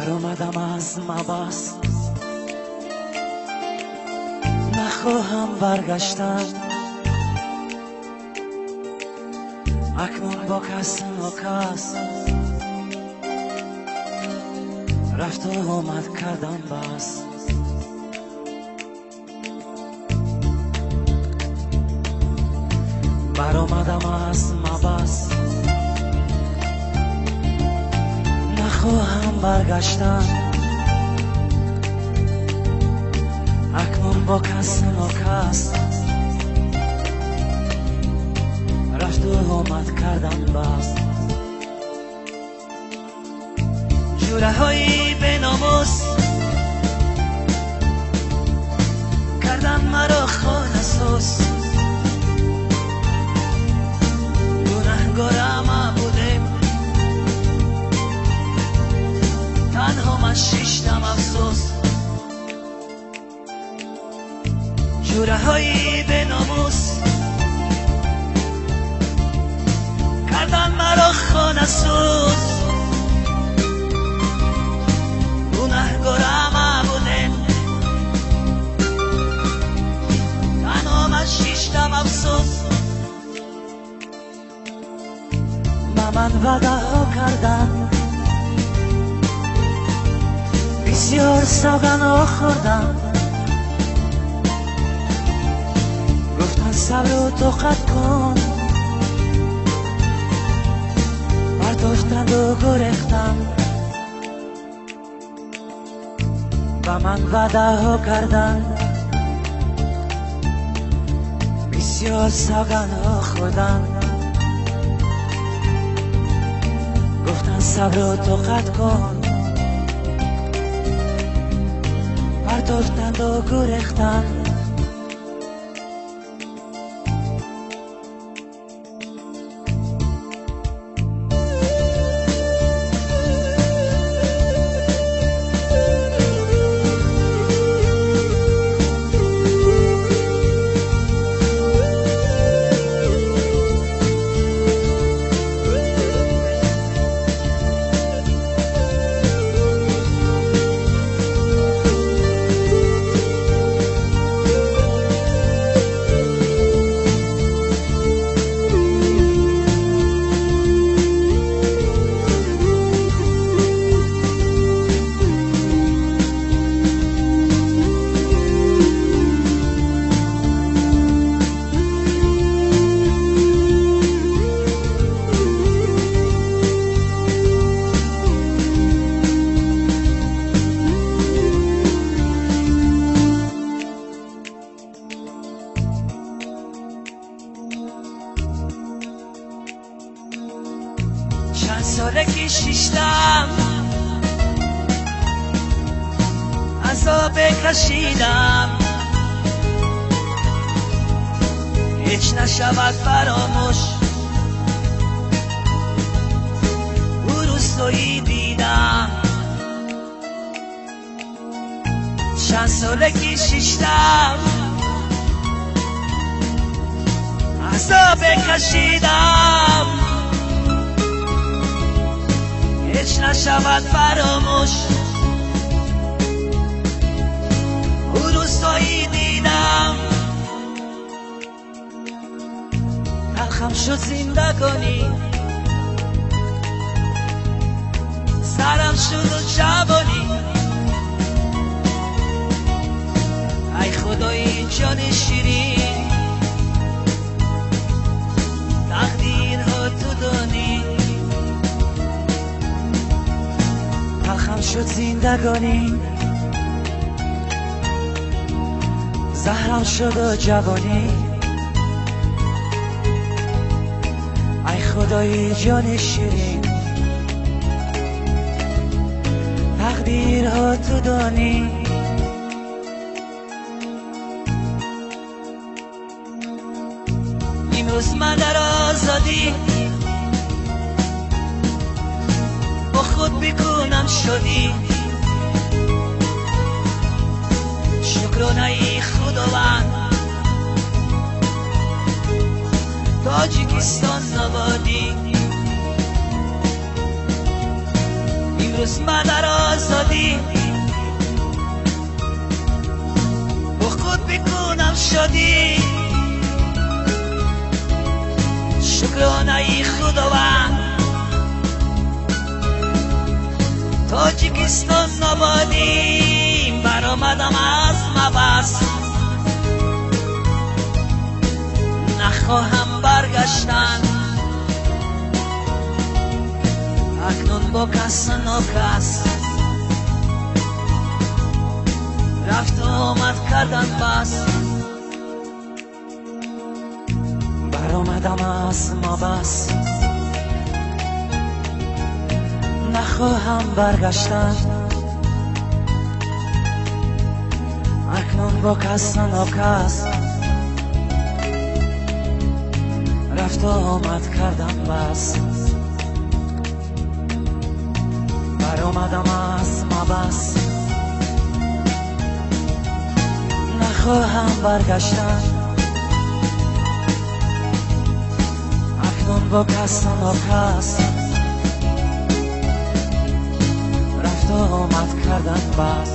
برآمدم از مبس، نخواهم برگشتن. اکنون با کس ناکس رفت و آمد کردم بس. برآمدم از مبس، نخواهم برگشتن. اکنون با کس ناکس رفت و آمد کردم بس. جوره هایی به ناموس کردن مرا خانه سوز. گناهکارم بودم، تنها من شیشتم افسوس. جوره هایی به ناموس کردن مرا خانه سوز. گناهکارم بودم، تنها من شیشتم افسوس. من وعده ها کردم، بسیار سوگند ها خوردم. گفتن صبر و طاقت کن، برداشتند و گریختم. و من وعده ها کردم، بسیار سوگند ها خوردم. گفتن صبر و طاقت کن، برداشتند و گریختند. چند ساله که شیشتم عذاب کشیدم، هیچ نشود فراموش. او روستایی دیدم، چند ساله که شیشتم عذاب کشیدم، هیچ نشود فراموش. او روستایی دیدم، تلخم شد زندگانی، سرم شد و جوانی. ای خدای جان شیرین، تقدیرها تو دانی. تلخم شد زندگانی، زهرم شد و جوانی. ای خدای جان شیرین، تقدیرها تو دانی. امروز من در آزادی با خود بکنم شدی. شکرانه خداوند، تاجیکستان نوادی. امروز من در آزادی با خود بکنم شدی شکرانه ای خداوند تاجیکستان نبادی برآمدم از مبس نخواهم برگشتن اکنون با کس ناکس رفت و آمد کردن بس برآمدم از مبس نخواهم برگشتن اکنون با کس ناکس رفت و آمد کردم بس برآمدم از مبس نخواهم برگشتن اکنون با کس ناکس رفت و آمد کردن بس